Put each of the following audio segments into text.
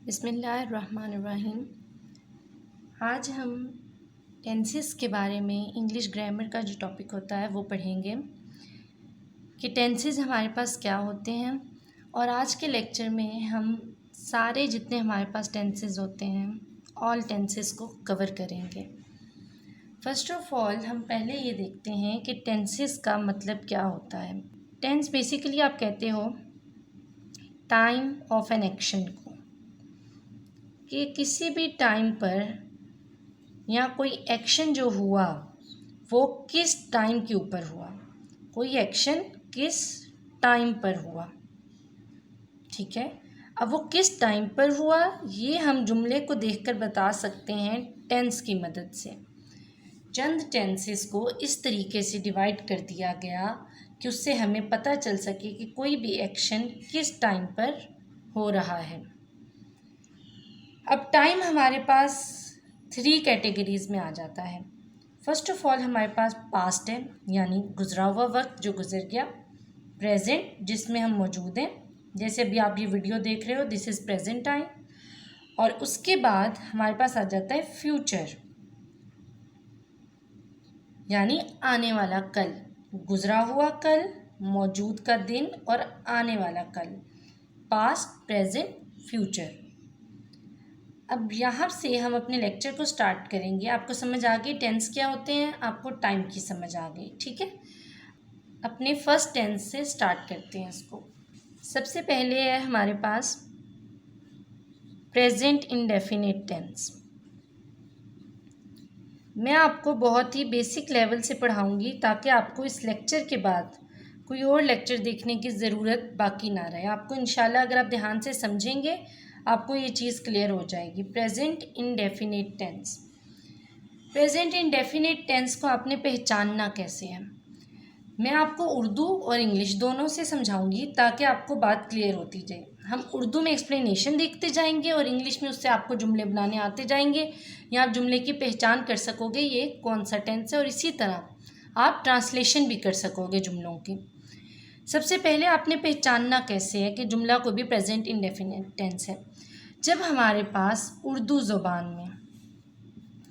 बिस्मिल्लाहिर्रहमानिर्रहीम। आज हम टेंसेस के बारे में इंग्लिश ग्रामर का जो टॉपिक होता है वो पढ़ेंगे कि टेंसेस हमारे पास क्या होते हैं। और आज के लेक्चर में हम सारे जितने हमारे पास टेंसेस होते हैं ऑल टेंसेस को कवर करेंगे। फ़र्स्ट ऑफ़ ऑल हम पहले ये देखते हैं कि टेंसेस का मतलब क्या होता है। टेंस बेसिकली आप कहते हो टाइम ऑफ एन एक्शन को, कि किसी भी टाइम पर या कोई एक्शन जो हुआ वो किस टाइम के ऊपर हुआ, कोई एक्शन किस टाइम पर हुआ। ठीक है, अब वो किस टाइम पर हुआ ये हम जुमले को देखकर बता सकते हैं टेंस की मदद से। चंद टेंसेस को इस तरीके से डिवाइड कर दिया गया कि उससे हमें पता चल सके कि कोई भी एक्शन किस टाइम पर हो रहा है। अब टाइम हमारे पास 3 कैटेगरीज़ में आ जाता है। फ़र्स्ट ऑफ़ ऑल हमारे पास पास्ट है, यानी गुज़रा हुआ वक्त जो गुज़र गया। प्रेजेंट जिसमें हम मौजूद हैं, जैसे अभी आप ये वीडियो देख रहे हो, दिस इज़ प्रेजेंट टाइम। और उसके बाद हमारे पास आ जाता है फ्यूचर, यानी आने वाला कल, गुज़रा हुआ कल, मौजूद का दिन और आने वाला कल। Past, present, future. अब यहाँ से हम अपने लेक्चर को स्टार्ट करेंगे। आपको समझ आ गई टेंस क्या होते हैं, आपको टाइम की समझ आ गई। ठीक है, अपने फर्स्ट टेंस से स्टार्ट करते हैं इसको। सबसे पहले है हमारे पास प्रेजेंट इंडेफिनिट टेंस। मैं आपको बहुत ही बेसिक लेवल से पढ़ाऊंगी ताकि आपको इस लेक्चर के बाद कोई और लेक्चर देखने की ज़रूरत बाकी ना रहे। आपको इंशाल्लाह अगर आप ध्यान से समझेंगे आपको ये चीज़ क्लियर हो जाएगी। Present indefinite tense. Present indefinite tense को आपने पहचानना कैसे है, मैं आपको उर्दू और इंग्लिश दोनों से समझाऊंगी ताकि आपको बात क्लियर होती जाए। हम उर्दू में एक्सप्लेनेशन देखते जाएंगे और इंग्लिश में उससे आपको जुमले बनाने आते जाएंगे, या आप जुमले की पहचान कर सकोगे ये कौन सा टेंस है, और इसी तरह आप ट्रांसलेशन भी कर सकोगे जुमलों की। सबसे पहले आपने पहचानना कैसे है कि जुमला कोई भी प्रेजेंट इंडेफिनिट टेंस है। जब हमारे पास उर्दू ज़ुबान में,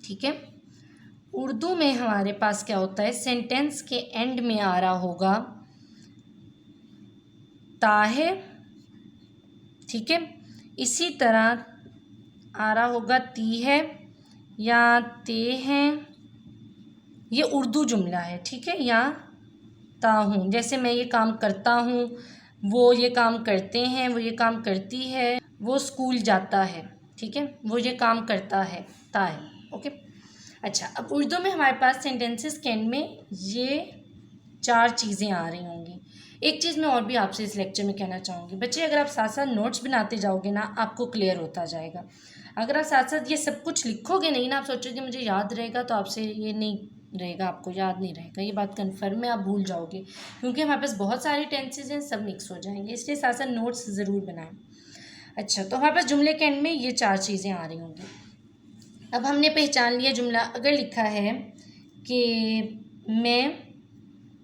ठीक है, उर्दू में हमारे पास क्या होता है, सेंटेंस के एंड में आ रहा होगा ता है, ठीक है, इसी तरह आ रहा होगा ती है या ते हैं। ये उर्दू जुमला है, ठीक है, या ता हूँ। जैसे मैं ये काम करता हूँ, वो ये काम करते हैं, वो ये काम करती है, वो स्कूल जाता है, ठीक है, वो ये काम करता है, ता है। ओके, अच्छा, अब उर्दू में हमारे पास सेंटेंसेस के एंड में ये 4 चीज़ें आ रही होंगी। एक चीज़ मैं और भी आपसे इस लेक्चर में कहना चाहूँगी, बच्चे अगर आप साथ साथ नोट्स बनाते जाओगे ना आपको क्लियर होता जाएगा। अगर आप साथ साथ ये सब कुछ लिखोगे नहीं ना, आप सोचोगे मुझे याद रहेगा, तो आपसे ये नहीं रहेगा, आपको याद नहीं रहेगा, ये बात कन्फर्म है, आप भूल जाओगे, क्योंकि हमारे पास बहुत सारे टेंसेज हैं, सब मिक्स हो जाएंगे, इसलिए साथ साथ नोट्स ज़रूर बनाएं। अच्छा, तो हमारे पास जुमले के एंड में ये 4 चीज़ें आ रही होंगी। अब हमने पहचान लिया जुमला। अगर लिखा है कि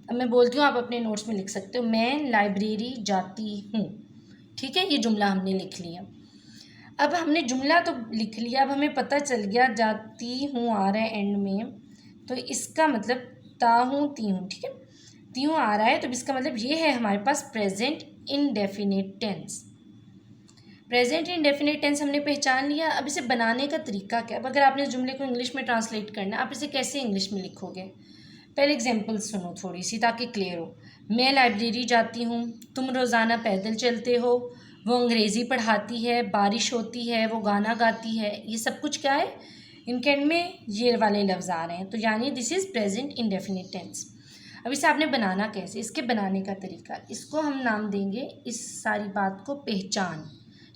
अब मैं बोलती हूँ, आप अपने नोट्स में लिख सकते हो, मैं लाइब्रेरी जाती हूँ, ठीक है, ये जुमला हमने लिख लिया। अब हमने जुमला तो लिख लिया, अब हमें पता चल गया जाती हूँ आ रहा है एंड में, तो इसका मतलब ता हूँ ती हूँ, ठीक है, ती हूँ आ रहा है, तो इसका मतलब ये है हमारे पास present indefinite tense. Present indefinite tense हमने पहचान लिया। अब इसे बनाने का तरीका क्या है। अब अगर आपने इस जुमले को इंग्लिश में ट्रांसलेट करना है, आप इसे कैसे इंग्लिश में लिखोगे। पहले एग्जांपल सुनो थोड़ी सी ताकि क्लियर हो। मैं लाइब्रेरी जाती हूँ, तुम रोज़ाना पैदल चलते हो, वो अंग्रेज़ी पढ़ाती है, बारिश होती है, वो गाना गाती है। ये सब कुछ क्या है, इनके एंड में ये वाले लफ्ज़ आ रहे हैं, तो यानी this is present indefinite tense. अब इसे आपने बनाना कैसे, इसके बनाने का तरीका, इसको हम नाम देंगे, इस सारी बात को पहचान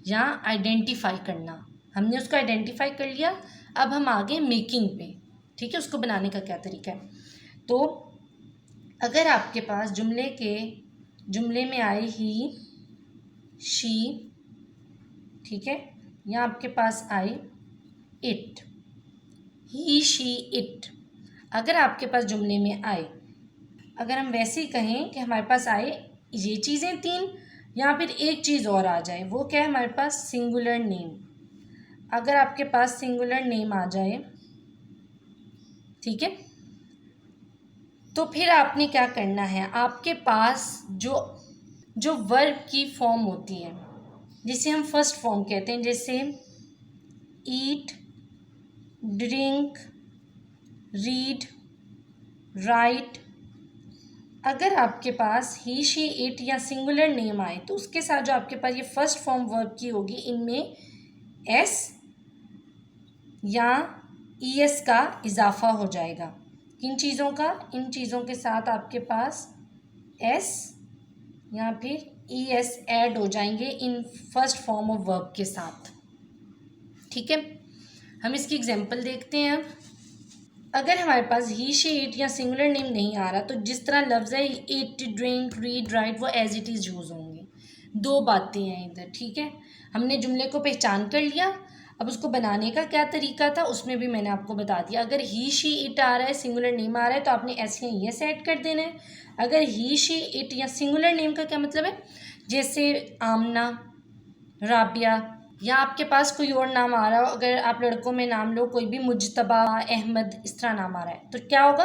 या आइडेंटिफाई करना। हमने उसको आइडेंटिफाई कर लिया, अब हम आगे मेकिंग पे, ठीक है, उसको बनाने का क्या तरीका है। तो अगर आपके पास जुमले में आए ही शी, ठीक है, या आपके पास आए इट, ही शी इट, अगर आपके पास जुमले में आए, अगर हम वैसे ही कहें कि हमारे पास आए ये चीज़ें 3 या फिर एक चीज़ और आ जाए, वो क्या है हमारे पास सिंगुलर नेम, अगर आपके पास सिंगुलर नेम आ जाए, ठीक है, तो फिर आपने क्या करना है, आपके पास जो वर्ब की फॉर्म होती है जिसे हम फर्स्ट फॉर्म कहते हैं, जैसे ईट, ड्रिंक, रीड, राइट, अगर आपके पास ही, शी, इट या सिंगुलर नेम आए तो उसके साथ जो आपके पास ये फर्स्ट फॉर्म वर्ब की होगी, इनमें एस या ईएस का इजाफा हो जाएगा। किन चीज़ों का? इन चीज़ों के साथ आपके पास एस या फिर ईएस ऐड हो जाएंगे in first form of verb के साथ, ठीक है। हम इसकी एग्जांपल देखते हैं। अब अगर हमारे पास ही, शी, इट या सिंगुलर नेम नहीं आ रहा तो जिस तरह लफ्ज़ है इट, ड्रिंक, रीड, राइट, वो एज इट इज़ यूज़ होंगे। दो बातें हैं इधर, ठीक है। हमने जुमले को पहचान कर लिया, अब उसको बनाने का क्या तरीका था उसमें भी मैंने आपको बता दिया। अगर ही, शी, इट आ रहा है, सिंगुलर नेम आ रहा है तो आपने एस या यस ऐड कर देना है। अगर ही, शी, इट या सिंगुलर नेम का क्या मतलब है, जैसे आमना, राबिया, या आपके पास कोई और नाम आ रहा हो, अगर आप लड़कों में नाम लो कोई भी, मुजतबा, अहमद, इस तरह नाम आ रहा है तो क्या होगा,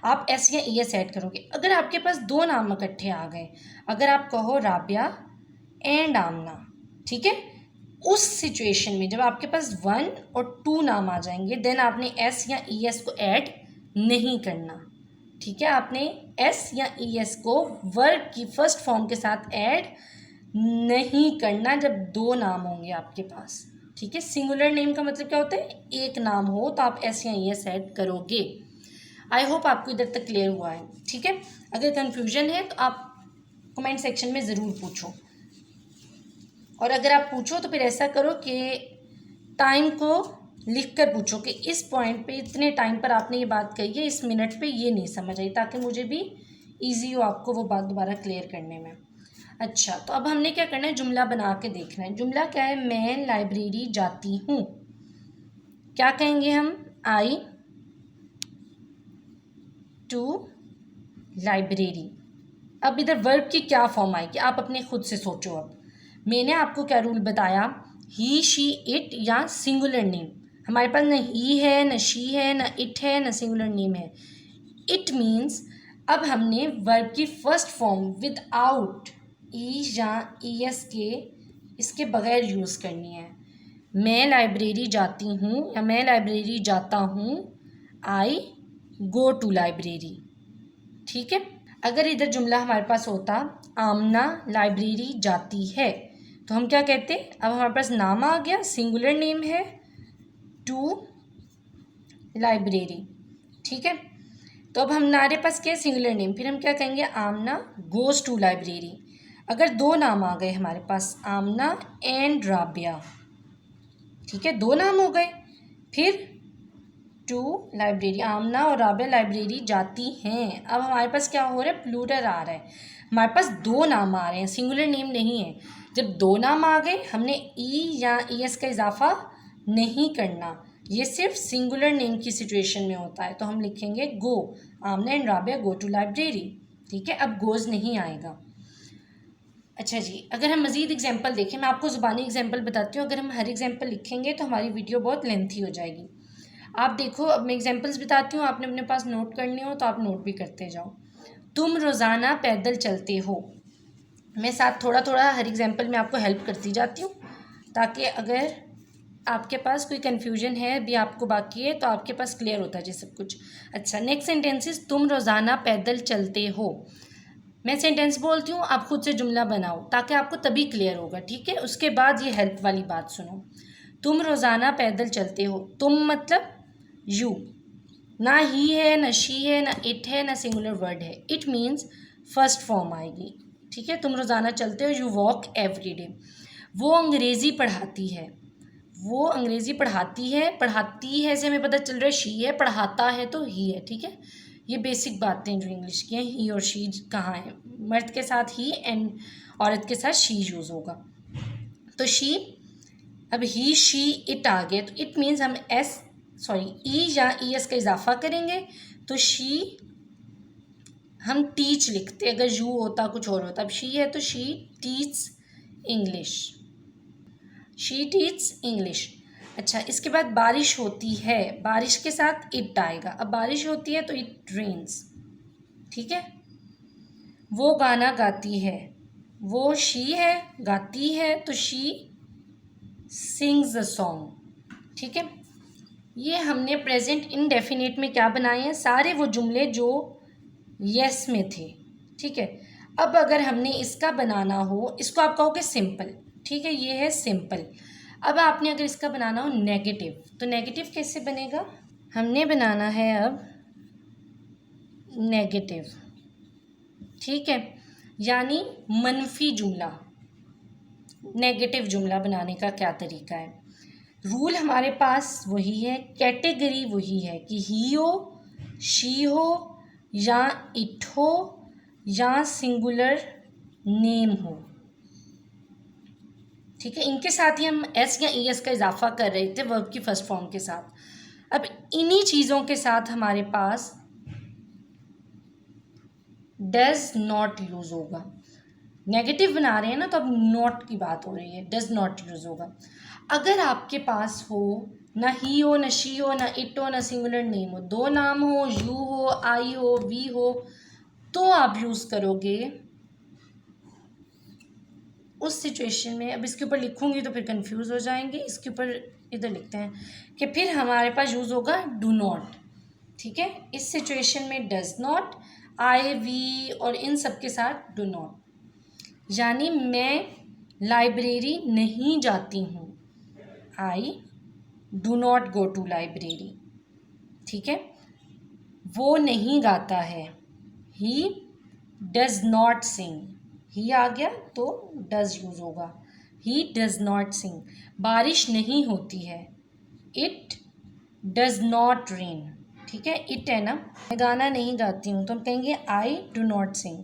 आप एस या ईएस ऐड करोगे। अगर आपके पास दो नाम इकट्ठे आ गए, अगर आप कहो राबिया एंड आमना, ठीक है, उस सिचुएशन में जब आपके पास 1 और 2 नाम आ जाएंगे, देन आपने एस या ईएस को ऐड नहीं करना, ठीक है। आपने एस या ईएस को वर्ब की फर्स्ट फॉर्म के साथ ऐड नहीं करना जब दो नाम होंगे आपके पास, ठीक है। सिंगुलर नेम का मतलब क्या होता है, एक नाम हो तो आप एस या ईएस ऐड करोगे। आई होप आपको इधर तक क्लियर हुआ है, ठीक है। अगर कन्फ्यूजन है तो आप कमेंट सेक्शन में ज़रूर पूछो, और अगर आप पूछो तो फिर ऐसा करो कि टाइम को लिख कर पूछो कि इस पॉइंट पे इतने टाइम पर आपने ये बात कही है, इस मिनट पे ये नहीं समझ आई, ताकि मुझे भी ईजी हो आपको वो बात दोबारा क्लियर करने में। अच्छा, तो अब हमने क्या करना है, जुमला बना के देखना है। जुमला क्या है, मैं लाइब्रेरी जाती हूँ। क्या कहेंगे हम, आई टू लाइब्रेरी। अब इधर वर्ब की क्या फॉर्म आएगी, आप अपने खुद से सोचो। अब मैंने आपको क्या रूल बताया, ही, शी, इट या सिंगुलर नेम। हमारे पास न ही है, न शी है, न इट है, न सिंगुलर नेम है। इट मीन्स अब हमने वर्ब की फर्स्ट फॉर्म विदाउट ई या ई एस के, इसके बगैर यूज़ करनी है। मैं लाइब्रेरी जाती हूँ या मैं लाइब्रेरी जाता हूँ, आई गो टू लाइब्रेरी, ठीक है। अगर इधर जुमला हमारे पास होता आमना लाइब्रेरी जाती है, तो हम क्या कहते, अब हमारे पास नाम आ गया, सिंगुलर नेम है, टू लाइब्रेरी, ठीक है। तो अब हमारे पास क्या है, सिंगुलर नेम, फिर हम क्या कहेंगे, आमना गोज़ टू लाइब्रेरी। अगर दो नाम आ गए हमारे पास, आमना एंड राबिया, ठीक है, दो नाम हो गए, फिर टू लाइब्रेरी, आमना और राबिया लाइब्रेरी जाती हैं। अब हमारे पास क्या हो रहा है, प्लूरल आ रहा है, हमारे पास दो नाम आ रहे हैं, सिंगुलर नेम नहीं है। जब दो नाम आ गए, हमने ई या ई एस का इजाफा नहीं करना, ये सिर्फ सिंगुलर नेम की सिचुएशन में होता है। तो हम लिखेंगे go, Amna and Rabia go to library, ठीक है। अब गोज़ नहीं आएगा। अच्छा जी, अगर हम मज़ीद एग्जांपल देखें, मैं आपको ज़ुबानी एग्जांपल बताती हूँ। अगर हम हर एग्जांपल लिखेंगे तो हमारी वीडियो बहुत लेंथी हो जाएगी। आप देखो, अब मैं एग्जांपल्स बताती हूँ, आपने अपने पास नोट करनी हो तो आप नोट भी करते जाओ। तुम रोज़ाना पैदल चलते हो। मैं साथ थोड़ा थोड़ा हर एग्जांपल में आपको हेल्प करती जाती हूँ, ताकि अगर आपके पास कोई कन्फ्यूजन है भी आपको बाकी है तो आपके पास क्लियर होता है जी सब कुछ। अच्छा, नेक्स्ट सेंटेंसेस, तुम रोज़ाना पैदल चलते हो। मैं सेंटेंस बोलती हूँ, आप खुद से जुमला बनाओ ताकि आपको तभी क्लियर होगा, ठीक है। उसके बाद ये हेल्प वाली बात सुनो। तुम रोज़ाना पैदल चलते हो, तुम मतलब यू, ना ही है, ना शी है, ना इट है, ना सिंगुलर वर्ड है। इट मीन्स फर्स्ट फॉर्म आएगी, ठीक है। तुम रोज़ाना चलते हो, यू वॉक एवरी डे। वो अंग्रेज़ी पढ़ाती है, वो अंग्रेज़ी पढ़ाती है से हमें पता चल रहा है शी है, पढ़ाता है तो ही है, ठीक है। ये बेसिक बातें जो इंग्लिश की हैं, ही और शी कहाँ है, मर्द के साथ ही एंड औरत के साथ शी यूज़ होगा। तो शी, अब ही, शी, इट आ गया तो इट मीन्स हम ई या ई एस का इजाफा करेंगे तो शी, हम टीच लिखते, अगर यू होता कुछ और होता। अब शी है तो she teach English, she teach English. अच्छा, इसके बाद बारिश होती है, बारिश के साथ इट आएगा। अब बारिश होती है तो इट रेन्स, ठीक है। वो गाना गाती है, वो शी है, गाती है तो शी सिंग्स अ सॉन्ग, ठीक है। ये हमने प्रेजेंट इनडेफिनिट में क्या बनाए हैं, सारे वो जुमले जो यस में थे, ठीक है। अब अगर हमने इसका बनाना हो, इसको आप कहोगे सिंपल, ठीक है, ये है सिंपल। अब आपने अगर इसका बनाना हो नेगेटिव, तो नेगेटिव कैसे बनेगा, हमने बनाना है अब नेगेटिव, ठीक है, यानी मनफी जुमला। नेगेटिव जुमला बनाने का क्या तरीका है, रूल हमारे पास वही है, कैटेगरी वही है कि ही हो, शी हो, या इट हो, या सिंगुलर नेम हो, ठीक है। इनके साथ ही हम एस या ई एस का इजाफा कर रहे थे वर्ब की फर्स्ट फॉर्म के साथ। अब इन्हीं चीज़ों के साथ हमारे पास डज नॉट यूज़ होगा। नेगेटिव बना रहे हैं ना, तो अब नॉट की बात हो रही है, डज नॉट यूज़ होगा। अगर आपके पास हो ना ही हो, ना शी हो, ना इट हो, ना सिंगुलर नेम हो, दो नाम हो, यू हो, आई हो, वी हो, तो आप यूज़ करोगे उस सिचुएशन में। अब इसके ऊपर लिखूंगी तो फिर कंफ्यूज हो जाएंगे, इसके ऊपर इधर लिखते हैं कि फिर हमारे पास यूज़ होगा डू नॉट, ठीक है। इस सिचुएशन में डज नॉट, आई, वी और इन सब के साथ डू नॉट, यानी मैं लाइब्रेरी नहीं जाती हूँ, I do not go to library, ठीक है। वो नहीं गाता है, ही डज नॉट सिंग, ही आ गया तो डज यूज़ होगा, ही डज नॉट सिंग। बारिश नहीं होती है, इट डज नॉट रेन, ठीक है, इट है ना। मैं गाना नहीं गाती हूँ तो हम कहेंगे आई डू नॉट सिंग,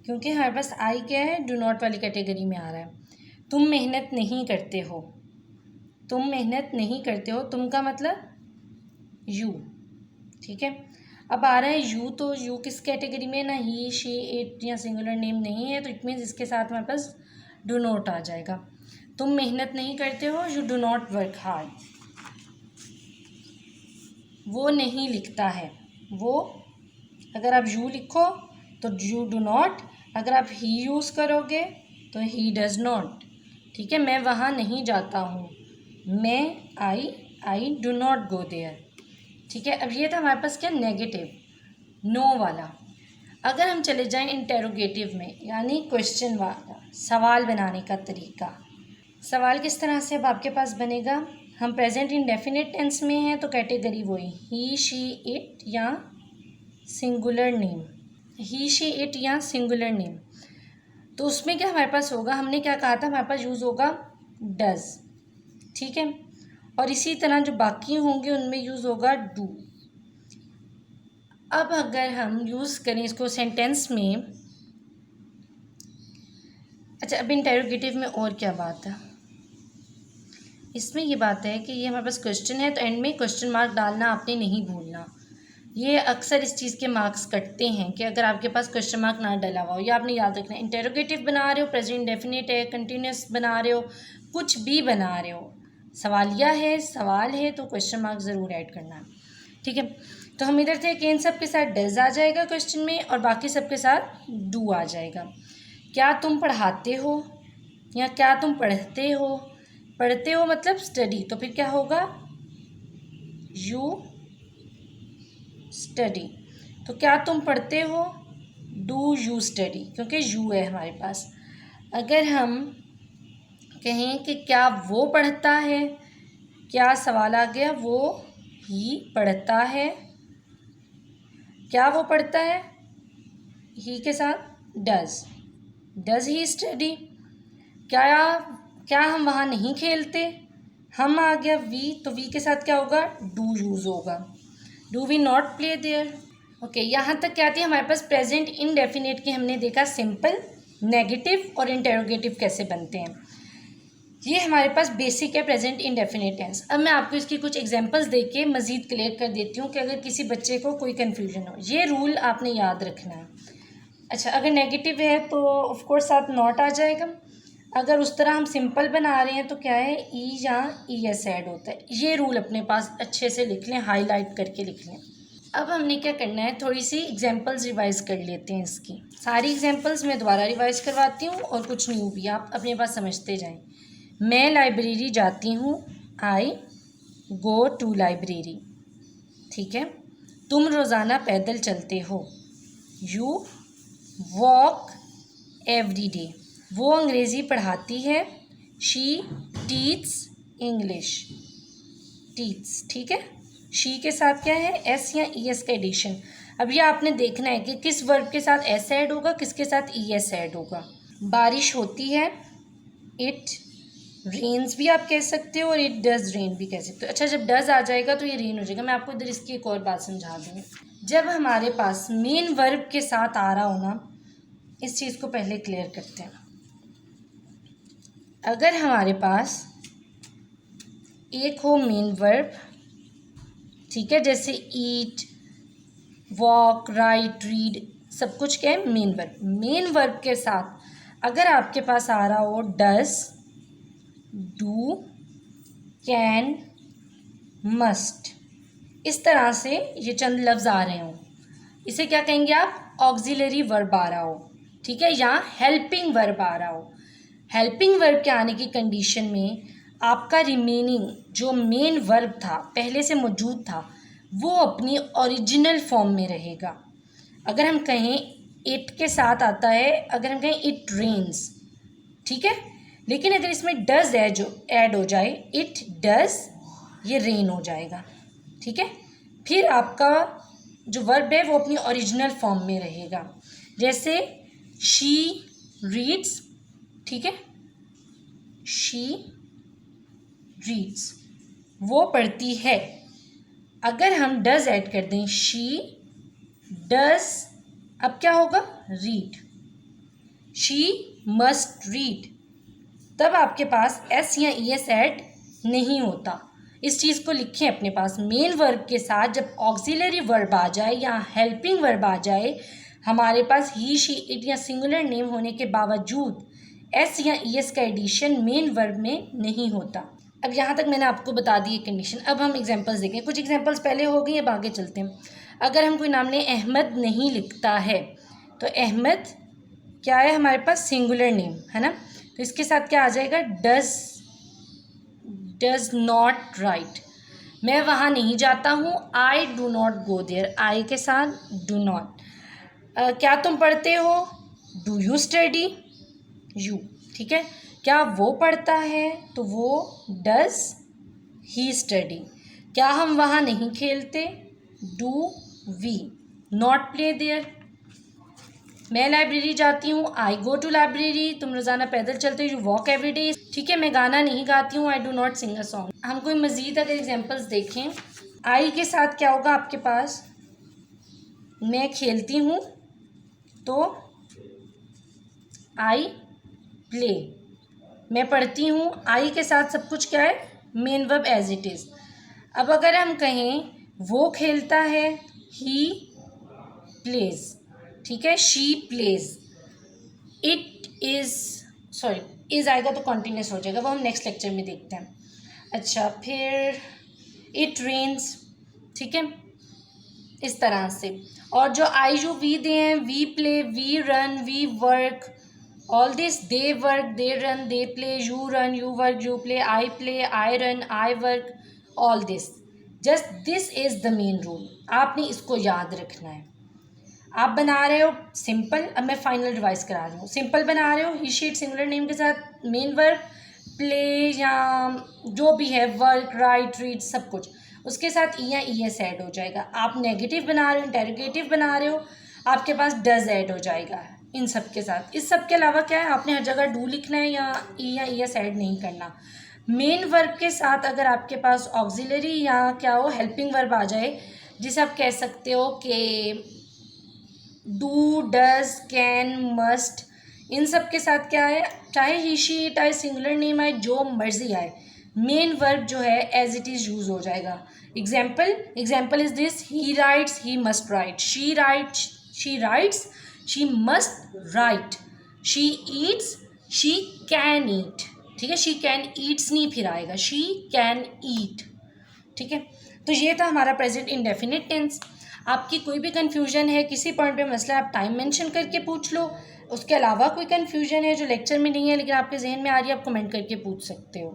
क्योंकि हमारे पास आई क्या है, डू नॉट वाली कैटेगरी में आ रहा है। तुम मेहनत नहीं करते हो, तुम मेहनत नहीं करते हो, तुम का मतलब यू, ठीक है। अब आ रहा है यू, तो यू किस कैटेगरी में, ना ही, शी, इट या सिंगुलर नेम नहीं है, तो इट मीन्स इसके साथ हमारे पास डू नॉट आ जाएगा। तुम मेहनत नहीं करते हो, you do not work hard. वो नहीं लिखता है, वो अगर आप यू लिखो तो यू डू नॉट, अगर आप ही यूज़ करोगे तो ही डज नॉट, ठीक है। मैं वहाँ नहीं जाता हूँ, मैं I do not go there, ठीक है। अब ये था हमारे पास क्या, नेगेटिव, नो वाला। अगर हम चले जाएं इंटेरोगेटिव में, यानी क्वेश्चन वाला, सवाल बनाने का तरीका। सवाल किस तरह से अब आपके पास बनेगा, हम प्रेजेंट इंडेफिनिट टेंस में हैं तो कैटेगरी वही, ही, शी, इट या singular name, he, she, it या सिंगुलर नेम। तो उसमें क्या हमारे पास होगा, हमने क्या कहा था, हमारे पास यूज़ होगा डज, ठीक है। और इसी तरह जो बाकी होंगे उनमें यूज़ होगा डू। अब अगर हम यूज़ करें इसको सेंटेंस में, अच्छा अब इंटेरोगेटिव में और क्या बात है, इसमें ये बात है कि ये हमारे पास क्वेश्चन है तो एंड में क्वेश्चन मार्क डालना आपने नहीं भूलना। ये अक्सर इस चीज़ के मार्क्स कटते हैं कि अगर आपके पास क्वेश्चन मार्क ना डला हुआ हो, या आपने याद रखना है इंटेरोगेटिव बना रहे हो, प्रेजेंट डेफिनेट है, कंटिन्यूस बना रहे हो, कुछ भी बना रहे हो, सवालिया है, सवाल है, तो क्वेश्चन मार्क ज़रूर ऐड करना है, ठीक है। तो हम इधर थे कि इन सब के साथ डज आ जाएगा क्वेश्चन में और बाकी सब के साथ डू आ जाएगा। क्या तुम पढ़ाते हो या क्या तुम पढ़ते हो, पढ़ते हो मतलब स्टडी, तो फिर क्या होगा, यू स्टडी। तो क्या तुम पढ़ते हो, डू यू स्टडी, क्योंकि यू है हमारे पास। अगर हम कहें कि क्या वो पढ़ता है, क्या सवाल आ गया, वो ही पढ़ता है, क्या वो पढ़ता है, ही के साथ डज ही स्टडी। क्या हम वहाँ नहीं खेलते, हम आ गया वी, तो वी के साथ क्या होगा, डू यूज़ होगा, do we not play there. Okay, यहाँ तक क्या थी हमारे पास प्रेजेंट इनडेफिनेट की, हमने देखा सिंपल, नेगेटिव और इंटेरोगेटिव कैसे बनते हैं। ये हमारे पास बेसिक है प्रेजेंट इनडेफिनेट टेंस। अब मैं आपको इसकी कुछ एग्जांपल्स दे के मज़ीद क्लियर कर देती हूँ कि अगर किसी बच्चे को कोई कन्फ्यूजन हो, ये रूल आपने याद रखना है। अच्छा, अगर नेगेटिव है तो ऑफकोर्स साथ नॉट आ जाएगा, अगर उस तरह हम सिंपल बना रहे हैं तो क्या है, ई या ई एस ऐड होता है। ये रूल अपने पास अच्छे से लिख लें, हाईलाइट करके लिख लें। अब हमने क्या करना है, थोड़ी सी एग्जांपल्स रिवाइज कर लेते हैं इसकी। सारी एग्जांपल्स मैं दोबारा रिवाइज करवाती हूँ और कुछ न्यू भी आप अपने पास समझते जाएं। मैं लाइब्रेरी जाती हूँ, आई गो टू लाइब्रेरी। ठीक है। तुम रोज़ाना पैदल चलते हो, यू वॉक एवरी डे। वो अंग्रेज़ी पढ़ाती है, शी टीच इंग्लिश। टीच, ठीक है। शी के साथ क्या है, एस या ई एस का एडिशन। अब ये आपने देखना है कि किस वर्ब के साथ एस ऐड होगा, किसके साथ ई एस ऐड होगा। बारिश होती है, इट रेन्स भी आप कह सकते हो और इट डज रेन भी कह सकते हो। अच्छा, जब डज आ जाएगा तो ये रेन हो जाएगा। मैं आपको इधर इसकी एक और बात समझा दूँ। जब हमारे पास मेन वर्ब के साथ आ रहा हो ना, इस चीज़ को पहले क्लियर करते हैं। अगर हमारे पास एक हो मेन वर्ब, ठीक है, जैसे ईट, वॉक, राइट, रीड, सब कुछ क्या है, मेन वर्ब। मेन वर्ब के साथ अगर आपके पास आ रहा हो डज, डू, कैन, मस्ट, इस तरह से ये चंद लफ्ज़ आ रहे हों, इसे क्या कहेंगे आप, ऑक्सिलरी वर्ब आ रहा हो। ठीक है, या हेल्पिंग वर्ब आ रहा हो। हेल्पिंग वर्ब के आने की कंडीशन में आपका रिमेनिंग जो मेन वर्ब था, पहले से मौजूद था, वो अपनी ओरिजिनल फॉर्म में रहेगा। अगर हम कहें इट के साथ आता है, अगर हम कहें इट रेन्स, ठीक है, लेकिन अगर इसमें डज है जो ऐड हो जाए, इट डज, ये रेन हो जाएगा। ठीक है, फिर आपका जो वर्ब है वो अपनी ओरिजिनल फॉर्म में रहेगा। जैसे शी रीड्स, ठीक है, शी रीड्स, वो पढ़ती है। अगर हम डज ऐड कर दें, शी डज, अब क्या होगा, रीड, शी मस्ट रीड, तब आपके पास एस या ई एस ऐड नहीं होता। इस चीज़ को लिखें अपने पास। मेन वर्ब के साथ जब ऑक्सिलरी वर्ब आ जाए या हेल्पिंग वर्ब आ जाए, हमारे पास ही, शी, इट या सिंगुलर नेम होने के बावजूद एस या ई एस का एडिशन मेन वर्ब में नहीं होता। अब यहाँ तक मैंने आपको बता दी एक कंडीशन। अब हम एग्जांपल्स देखें। कुछ एग्जांपल्स पहले हो गई, अब आगे चलते हैं। अगर हम कोई नाम लें, अहमद नहीं लिखता है, तो अहमद क्या है हमारे पास, सिंगुलर नेम है ना, तो इसके साथ क्या आ जाएगा, डज नॉट राइट। मैं वहाँ नहीं जाता हूँ, I do not go there, I के साथ डू नॉट। क्या तुम पढ़ते हो, डू यू स्टडी, यू। ठीक है, क्या वो पढ़ता है, तो वो डज ही स्टडी। क्या हम वहाँ नहीं खेलते, do we not play there. मैं लाइब्रेरी जाती हूँ, आई गो टू लाइब्रेरी। तुम रोज़ाना पैदल चलते हो, यू वॉक एवरी डे। ठीक है, मैं गाना नहीं गाती हूँ, I do not sing a song. हम कोई मज़ीद अगर एग्जांपल्स देखें, आई के साथ क्या होगा आपके पास, मैं खेलती हूँ, तो आई प्ले। मैं पढ़ती हूँ, आई के साथ सब कुछ क्या है, main verb as it is. अब अगर हम कहें वो खेलता है, ही प्लेज, ठीक है, she plays, it is, sorry is आएगा तो कॉन्टिन्यूस हो जाएगा, वो हम नेक्स्ट लेक्चर में देखते हैं। अच्छा, फिर इट रेन्स, ठीक है, इस तरह से। और जो आई जो वी दे हैं, we play, we run, we work, all this, they work, they run, they play, you run, you work, you play, I run, I work, all this, just this is the main rule. आपने इसको याद रखना है। आप बना रहे हो simple, अब मैं फाइनल रिवाइज करा रही हूँ। सिंपल बना रहे हो, ही शीट सिंगुलर नेम के साथ मेन वर्ब, प्ले या जो भी है, वर्क, राइट, रीड, सब कुछ, उसके साथ ई या ई एस ऐड हो जाएगा। आप नेगेटिव बना रहे हो, इंटेरोगेटिव बना रहे हो, आपके पास डज ऐड हो जाएगा इन सब के साथ। इस सब के अलावा क्या है, आपने हर जगह डू लिखना है या ई एस ऐड नहीं करना। मेन वर्ब के साथ अगर आपके पास ऑक्सिलरी या क्या हो, हेल्पिंग वर्ब आ जाए, जिसे आप कह सकते हो कि डू, डज, कैन, मस्ट, इन सब के साथ क्या है, चाहे ही, शी, इट आए, सिंगुलर नेम आए, जो मर्जी आए, मेन वर्ब जो है एज इट इज़ यूज़ हो जाएगा। Example is this, he rights, he must write, she writes, she must write, she Yeats, she can eat, ठीक है, शी कैन ईट्स नहीं फिर आएगा, शी कैन ईट, ठीक है। तो ये था हमारा प्रेजेंट इंडेफिनिट टेंस। आपकी कोई भी कन्फ्यूजन है, किसी पॉइंट पे मसला, आप टाइम मेंशन करके पूछ लो। उसके अलावा कोई कन्फ्यूजन है जो लेक्चर में नहीं है लेकिन आपके जहन में आ रही है, आप कमेंट करके पूछ सकते हो।